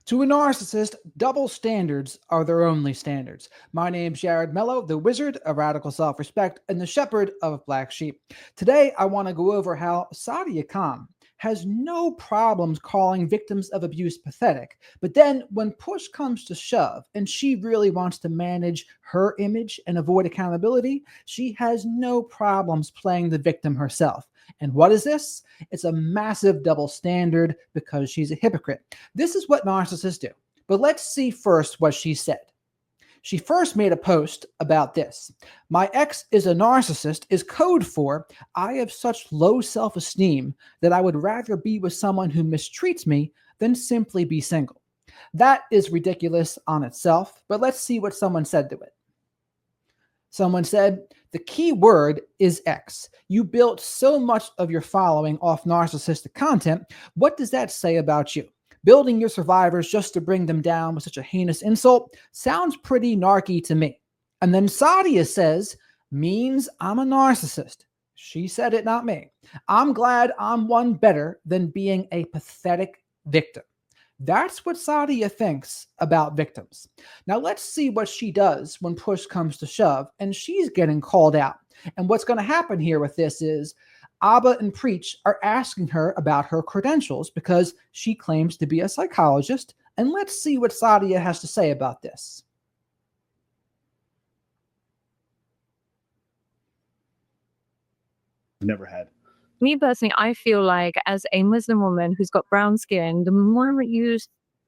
To a narcissist, double standards are their only standards. My name's Jared Mello, the wizard of radical self-respect and the shepherd of black sheep. Today, I want to go over how Sadia has no problems calling victims of abuse pathetic. But then when push comes to shove and she really wants to manage her image and avoid accountability, she has no problems playing the victim herself. And what is this? It's a massive double standard because she's a hypocrite. This is what narcissists do. But let's see first what she said. She first made a post about this. My ex is a narcissist is code for I have such low self-esteem that I would rather be with someone who mistreats me than simply be single. That is ridiculous on itself, but let's see what someone said to it. Someone said, the key word is X. You built so much of your following off narcissistic content. What does that say about you? Building your survivors just to bring them down with such a heinous insult sounds pretty narky to me. And then Sadia says, means I'm a narcissist. She said it, not me. I'm glad I'm one better than being a pathetic victim. That's what Sadia thinks about victims. Now let's see what she does when push comes to shove and she's getting called out. And what's going to happen here with this is Abba and Preach are asking her about her credentials because she claims to be a psychologist. And let's see what Sadia has to say about this. Never had. Me personally, I feel like as a Muslim woman who's got brown skin, the moment you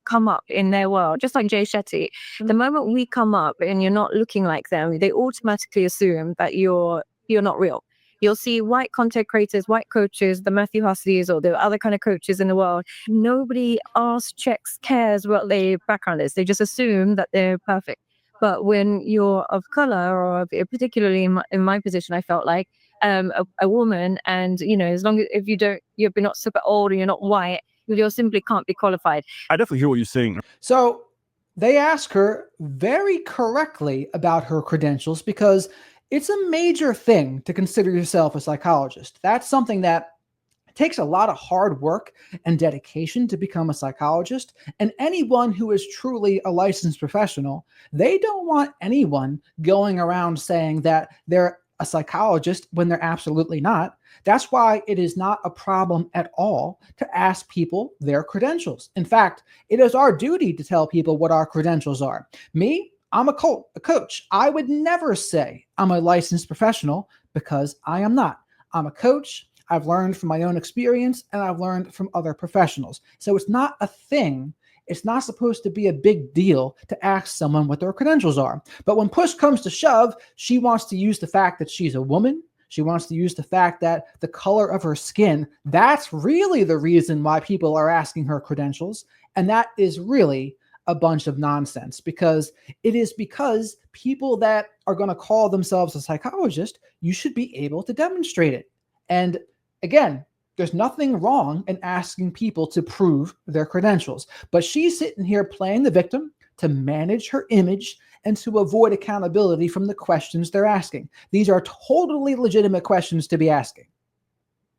come up in their world, just like Jay Shetty, the moment we come up and you're not looking like them, they automatically assume that you're not real. You'll see white content creators, white coaches, the Matthew Husleys or the other kind of coaches in the world. Nobody asks, checks, cares what their background is. They just assume that they're perfect. But when you're of color, or particularly in my position, I felt like a woman, and as long as if you're not super old or you're not white, you simply can't be qualified. I definitely hear what you're saying. So they ask her very correctly about her credentials because it's a major thing to consider yourself a psychologist. That's something that takes a lot of hard work and dedication to become a psychologist. And anyone who is truly a licensed professional, they don't want anyone going around saying that they're a psychologist when they're absolutely not. That's why it is not a problem at all to ask people their credentials. In fact, it is our duty to tell people what our credentials are. Me, I'm a coach. I would never say I'm a licensed professional because I am not. I'm a coach. I've learned from my own experience and I've learned from other professionals. So it's not a thing. It's not supposed to be a big deal to ask someone what their credentials are. But when push comes to shove, she wants to use the fact that she's a woman. She wants to use the fact that the color of her skin, that's really the reason why people are asking her credentials. And that is really a bunch of nonsense because it is because people that are going to call themselves a psychologist, you should be able to demonstrate it. And again, there's nothing wrong in asking people to prove their credentials, but she's sitting here playing the victim to manage her image and to avoid accountability from the questions they're asking. These are totally legitimate questions to be asking.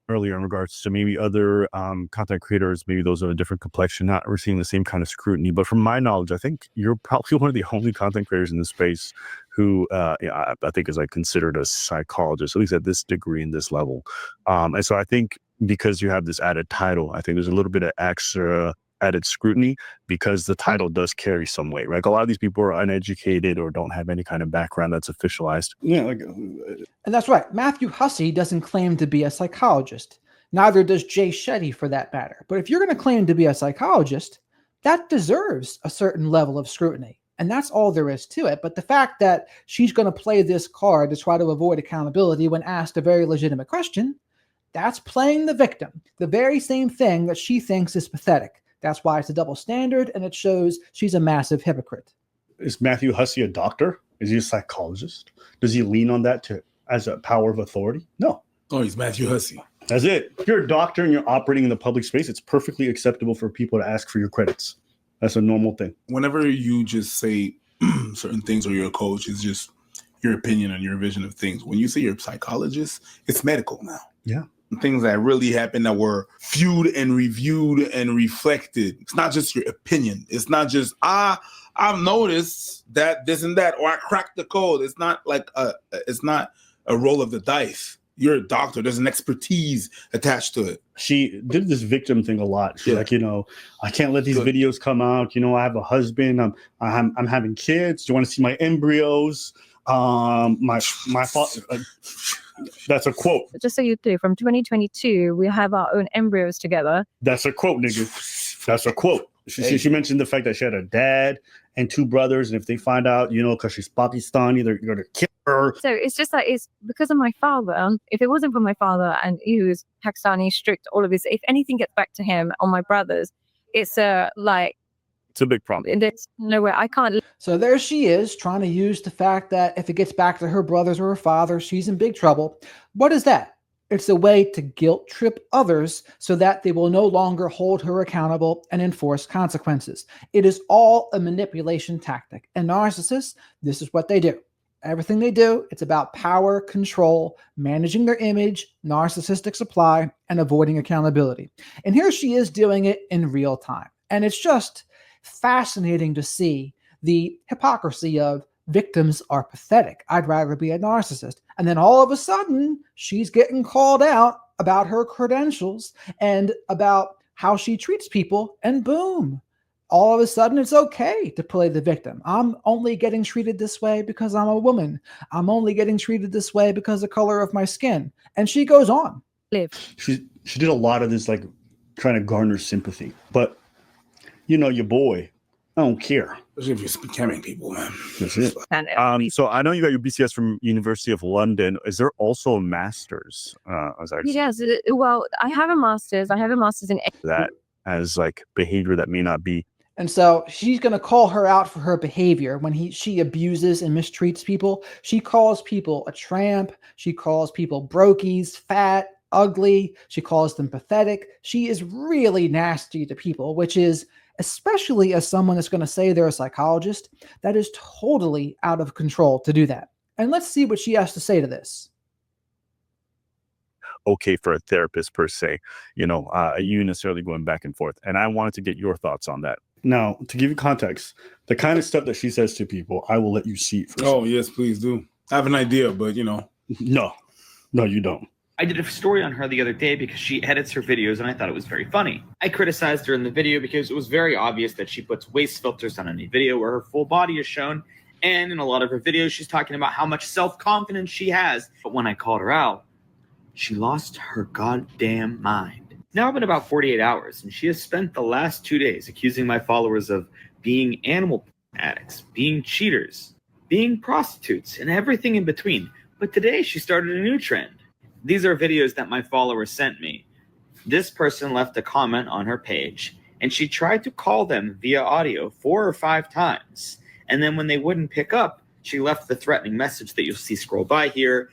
Earlier in regards to maybe other content creators, maybe those of a different complexion, not receiving the same kind of scrutiny. But from my knowledge, I think you're probably one of the only content creators in this space who I think is like considered a psychologist, at least at this degree and this level. And so I think because you have this added title, I think there's a little bit of extra added scrutiny because the title does carry some weight, right? Like a lot of these people are uneducated or don't have any kind of background that's officialized. Yeah, and that's right. Matthew Hussey doesn't claim to be a psychologist. Neither does Jay Shetty for that matter. But if you're going to claim to be a psychologist, that deserves a certain level of scrutiny. And that's all there is to it. But the fact that she's going to play this card to try to avoid accountability when asked a very legitimate question, that's playing the victim. The very same thing that she thinks is pathetic. That's why it's a double standard, and it shows she's a massive hypocrite. Is Matthew Hussey a doctor? Is he a psychologist? Does he lean on that as a power of authority? No. Oh, he's Matthew Hussey. That's it. If you're a doctor and you're operating in the public space, it's perfectly acceptable for people to ask for your credits. That's a normal thing. Whenever you just say certain things or you're a coach, it's just your opinion and your vision of things. When you say you're a psychologist, it's medical now. Yeah. things that really happened that were viewed and reviewed and reflected. It's not just your opinion. It's not just, I've noticed that this and that, or I cracked the code. It's not like it's not a roll of the dice. You're a doctor. There's an expertise attached to it. She did this victim thing a lot. She's like, I can't let these videos come out. I have a husband. I'm having kids. Do you want to see my embryos? My father. That's a quote. Just so you know, from 2022, we have our own embryos together. That's a quote, nigga. That's a quote. She mentioned the fact that she had a dad and 2 brothers, and if they find out, because she's Pakistani, they're going to kill her. So it's just like, it's because of my father. If it wasn't for my father, and he was Pakistani, strict, all of this, if anything gets back to him or my brothers, it's it's a big problem. There's no way I can't. So there she is, trying to use the fact that if it gets back to her brothers or her father, she's in big trouble. What is that? It's a way to guilt trip others so that they will no longer hold her accountable and enforce consequences. It is all a manipulation tactic. And narcissists, this is what they do. Everything they do, it's about power, control, managing their image, narcissistic supply, and avoiding accountability. And here she is doing it in real time. And it's just fascinating to see the hypocrisy of victims are pathetic. I'd rather be a narcissist. And then all of a sudden, she's getting called out about her credentials and about how she treats people. And boom, all of a sudden, it's okay to play the victim. I'm only getting treated this way because I'm a woman. I'm only getting treated this way because of the color of my skin. And she goes on. She did a lot of this, trying to garner sympathy. But your boy, I don't care. Especially if you're scamming people, man. That's it. So I know you got your BCS from University of London. Is there also a master's? Yes. Well, I have a master's. I have a master's in that as behavior that may not be. And so she's going to call her out for her behavior when she abuses and mistreats people. She calls people a tramp. She calls people brokies, fat, ugly. She calls them pathetic. She is really nasty to people, which is, especially as someone that's going to say they're a psychologist, that is totally out of control to do that. And let's see what she has to say to this. Okay for a therapist per se, you necessarily going back and forth. And I wanted to get your thoughts on that. Now, to give you context, the kind of stuff that she says to people, I will let you see it first. Oh, yes, please do. I have an idea, but No, you don't. I did a story on her the other day because she edits her videos and I thought it was very funny. I criticized her in the video because it was very obvious that she puts waist filters on any video where her full body is shown. And in a lot of her videos, she's talking about how much self-confidence she has. But when I called her out, she lost her goddamn mind. Now it's been about 48 hours and she has spent the last 2 days accusing my followers of being animal addicts, being cheaters, being prostitutes, and everything in between. But today she started a new trend. These are videos that my followers sent me. This person left a comment on her page, and she tried to call them via audio 4 or 5 times. And then when they wouldn't pick up, she left the threatening message that you'll see scroll by here.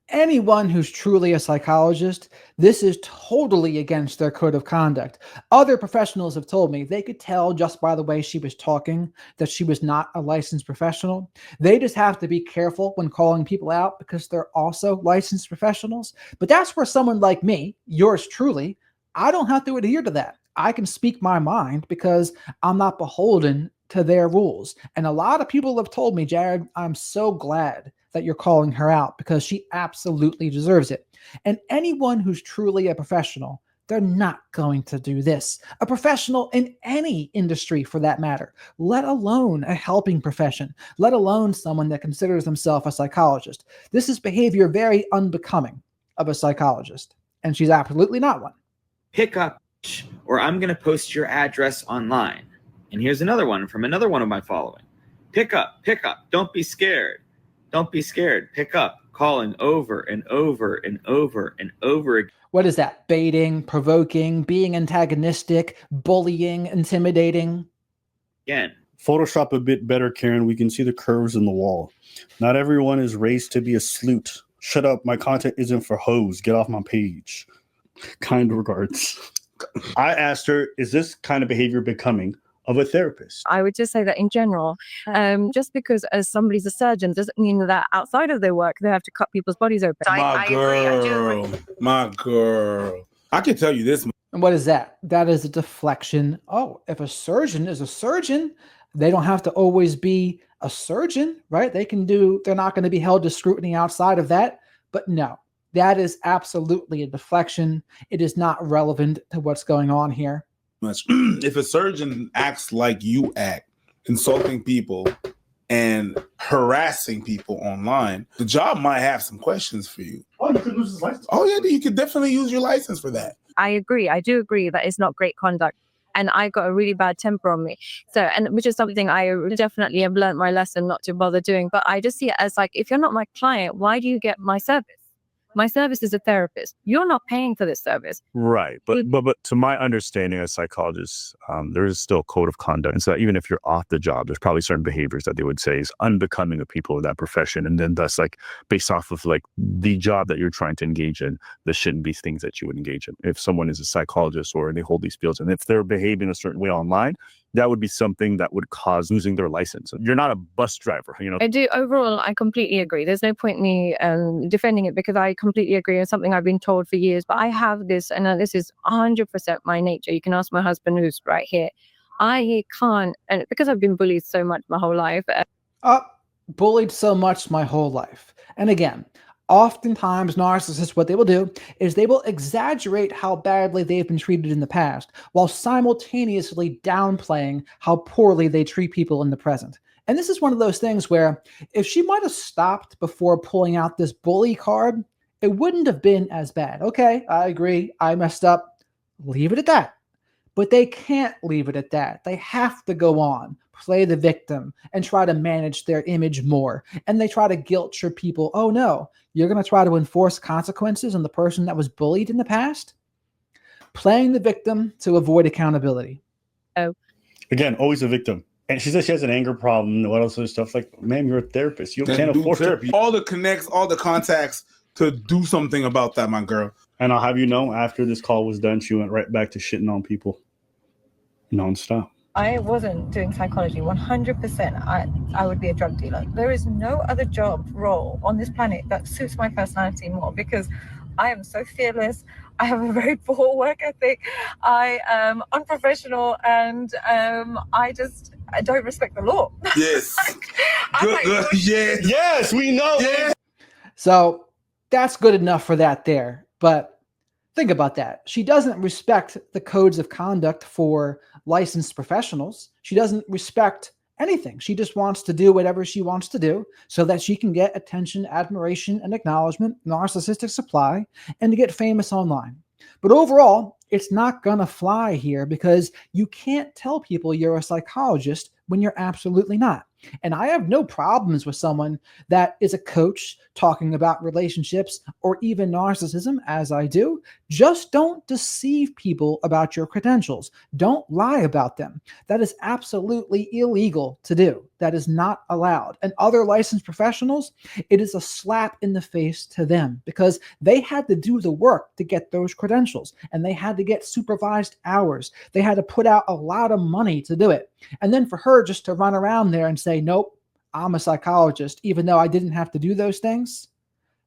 Anyone who's truly a psychologist, this is totally against their code of conduct. Other professionals have told me they could tell just by the way she was talking that she was not a licensed professional. They just have to be careful when calling people out because they're also licensed professionals. But that's where someone like me, yours truly, I don't have to adhere to that. I can speak my mind because I'm not beholden to their rules. And a lot of people have told me, Jared, I'm so glad that you're calling her out because she absolutely deserves it. And anyone who's truly a professional, they're not going to do this. A professional in any industry for that matter, let alone a helping profession, let alone someone that considers themselves a psychologist. This is behavior very unbecoming of a psychologist, and she's absolutely not one. Pick up, or I'm going to post your address online. And here's another one from another one of my following. Pick up, don't be scared. Don't be scared. Pick up. Calling over and over and over and over again. What is that? Baiting, provoking, being antagonistic, bullying, intimidating. Again. Photoshop a bit better, Karen. We can see the curves in the wall. Not everyone is raised to be a sleut. Shut up. My content isn't for hoes. Get off my page. Kind regards. I asked her, is this kind of behavior becoming of a therapist. I would just say that in general, just because as somebody's a surgeon doesn't mean that outside of their work they have to cut people's bodies open. My girl, my girl. I can tell you this. And what is that? That is a deflection. Oh, if a surgeon is a surgeon, they don't have to always be a surgeon, right? They're not going to be held to scrutiny outside of that. But no, that is absolutely a deflection. It is not relevant to what's going on here. If a surgeon acts like you act, insulting people and harassing people online, the job might have some questions for you. Oh, you could lose his license. Oh, yeah, you could definitely use your license for that. I agree. I do agree that it's not great conduct. And I got a really bad temper on me. So, and which is something I definitely have learned my lesson not to bother doing. But I just see it as like, if you're not my client, why do you get my service? My service is a therapist. You're not paying for this service. Right. But to my understanding as psychologists, there is still a code of conduct. And so even if you're off the job, there's probably certain behaviors that they would say is unbecoming of people of that profession. And then thus, like, based off of like the job that you're trying to engage in, there shouldn't be things that you would engage in. If someone is a psychologist or they hold these fields, and if they're behaving a certain way online, that would be something that would cause losing their license. You're not a bus driver, you know. I do. Overall, I completely agree. There's no point in me defending it because I completely agree. It's something I've been told for years. But I have this, and this is 100% my nature. You can ask my husband, who's right here. I can't, and because I've been bullied so much my whole life. Bullied so much my whole life. And again, oftentimes narcissists, what they will do is they will exaggerate how badly they've been treated in the past while simultaneously downplaying how poorly they treat people in the present. And this is one of those things where if she might have stopped before pulling out this bully card, it wouldn't have been as bad. Okay, I agree. I messed up. Leave it at that. But they can't leave it at that. They have to go on, play the victim, and try to manage their image more. And they try to guilt trip people. Oh no, you're going to try to enforce consequences on the person that was bullied in the past? Playing the victim to avoid accountability. Again, always a victim. And she says she has an anger problem and what else other stuff. Like, ma'am, you're a therapist. You can't afford therapy. All the connects, all the contacts to do something about that, my girl. And I'll have you know, after this call was done, she went right back to shitting on people nonstop. I wasn't doing psychology. 100%, I would be a drug dealer. There is no other job role on this planet that suits my personality more because I am so fearless. I have a very poor work ethic. I am unprofessional, and I don't respect the law. Yes. Good. Yes, we know. Yes. So that's good enough for that there. But think about that. She doesn't respect the codes of conduct for licensed professionals. She doesn't respect anything. She just wants to do whatever she wants to do so that she can get attention, admiration, and acknowledgement, narcissistic supply, and to get famous online. But overall, it's not going to fly here because you can't tell people you're a psychologist when you're absolutely not. And I have no problems with someone that is a coach talking about relationships or even narcissism, as I do. Just don't deceive people about your credentials. Don't lie about them. That is absolutely illegal to do. That is not allowed. And other licensed professionals, it is a slap in the face to them because they had to do the work to get those credentials and they had to get supervised hours. They had to put out a lot of money to do it. And then for her just to run around there and say, nope, I'm a psychologist, even though I didn't have to do those things,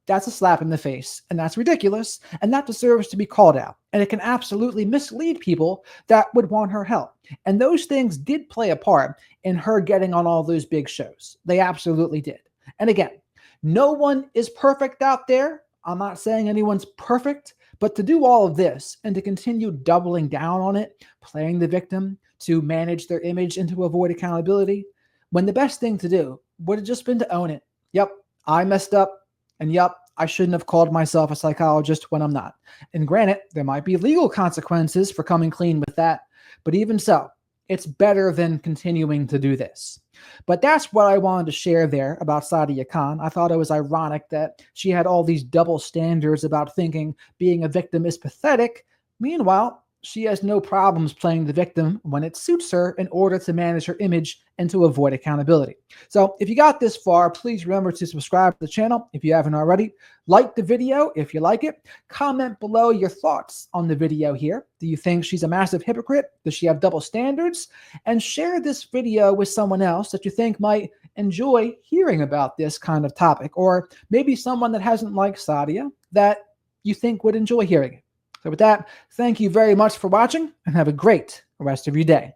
that's a slap in the face. And that's ridiculous. And that deserves to be called out. And it can absolutely mislead people that would want her help. And those things did play a part in her getting on all those big shows. They absolutely did. And again, no one is perfect out there. I'm not saying anyone's perfect, but to do all of this and to continue doubling down on it, playing the victim, to manage their image and to avoid accountability, when the best thing to do would have just been to own it. Yep, I messed up. And yep, I shouldn't have called myself a psychologist when I'm not. And granted, there might be legal consequences for coming clean with that. But even so, it's better than continuing to do this. But that's what I wanted to share there about Sadia Khan. I thought it was ironic that she had all these double standards about thinking being a victim is pathetic. Meanwhile, she has no problems playing the victim when it suits her in order to manage her image and to avoid accountability. So if you got this far, please remember to subscribe to the channel if you haven't already. Like the video if you like it. Comment below your thoughts on the video here. Do you think she's a massive hypocrite? Does she have double standards? And share this video with someone else that you think might enjoy hearing about this kind of topic, or maybe someone that hasn't liked Sadia that you think would enjoy hearing it. So with that, thank you very much for watching and have a great rest of your day.